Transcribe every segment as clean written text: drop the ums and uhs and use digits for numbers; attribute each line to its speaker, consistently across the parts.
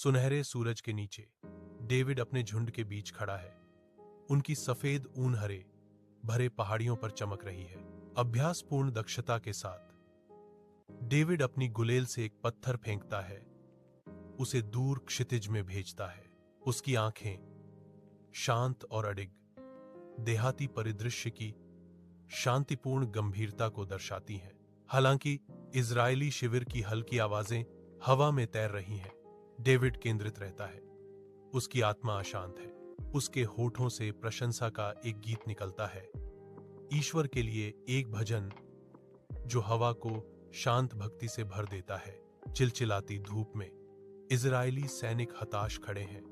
Speaker 1: सुनहरे सूरज के नीचे डेविड अपने झुंड के बीच खड़ा है। उनकी सफेद ऊन हरे भरे पहाड़ियों पर चमक रही है। अभ्यासपूर्ण दक्षता के साथ डेविड अपनी गुलेल से एक पत्थर फेंकता है, उसे दूर क्षितिज में भेजता है। उसकी आंखें शांत और अडिग, देहाती परिदृश्य की शांतिपूर्ण गंभीरता को दर्शाती हैं। हालांकि इजरायली शिविर की हल्की आवाजें हवा में तैर रही हैं, डेविड केंद्रित रहता है। उसकी आत्मा अशांत है। उसके होठों से प्रशंसा का एक गीत निकलता है, ईश्वर के लिए एक भजन जो हवा को शांत भक्ति से भर देता है। चिलचिलाती धूप में इजरायली सैनिक हताश खड़े हैं।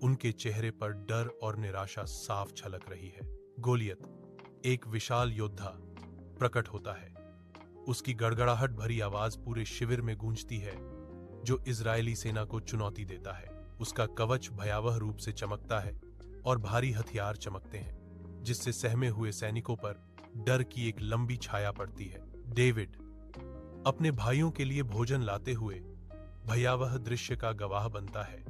Speaker 1: उनके चेहरे पर डर और निराशा साफ झलक रही है। गोलियत, एक विशाल योद्धा, प्रकट होता है। उसकी गड़गड़ाहट भरी आवाज पूरे शिविर में गूंजती है, जो इजरायली सेना को चुनौती देता है। उसका कवच भयावह रूप से चमकता है और भारी हथियार चमकते हैं, जिससे सहमे हुए सैनिकों पर डर की एक लंबी छाया पड़ती है। डेविड अपने भाइयों के लिए भोजन लाते हुए भयावह दृश्य का गवाह बनता है।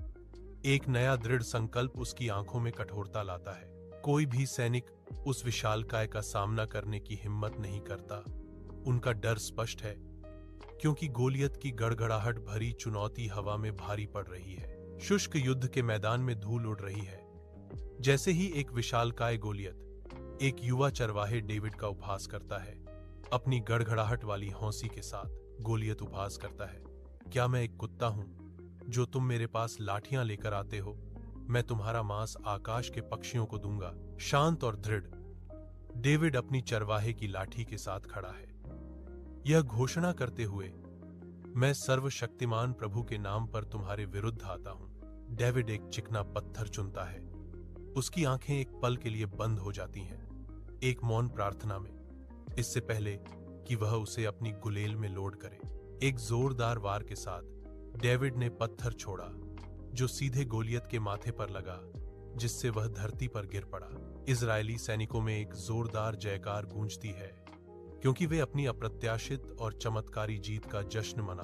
Speaker 1: एक नया दृढ़ संकल्प उसकी आंखों में कठोरता लाता है। कोई भी सैनिक उस विशालकाय का सामना करने की हिम्मत नहीं करता। उनका डर स्पष्ट है, क्योंकि गोलियत की गड़गड़ाहट भरी चुनौती हवा में भारी पड़ रही है। शुष्क युद्ध के मैदान में धूल उड़ रही है। जैसे ही एक विशालकाय गोलियत एक युवा चरवाहे डेविड का उपहास करता है। अपनी गड़गड़ाहट वाली हौंसी के साथ गोलियत उपहास करता है, क्या मैं एक कुत्ता हूं जो तुम मेरे पास लाठियां लेकर आते हो? मैं तुम्हारा मांस आकाश के पक्षियों को दूंगा। शांत और दृढ़ डेविड अपनी चरवाहे की लाठी के साथ खड़ा है, यह घोषणा करते हुए, मैं सर्वशक्तिमान प्रभु के नाम पर तुम्हारे विरुद्ध आता हूं। डेविड एक चिकना पत्थर चुनता है। उसकी आंखें एक पल के लिए बंद हो जाती हैं, एक मौन प्रार्थना में, इससे पहले कि वह उसे अपनी गुलेल में लोड करे। एक जोरदार वार के साथ डेविड ने पत्थर छोड़ा, जो सीधे गोलियत के माथे पर लगा, जिससे वह धरती पर गिर पड़ा। इजरायली सैनिकों में एक जोरदार जयकार गूंजती है, क्योंकि वे अपनी अप्रत्याशित और चमत्कारी जीत का जश्न मना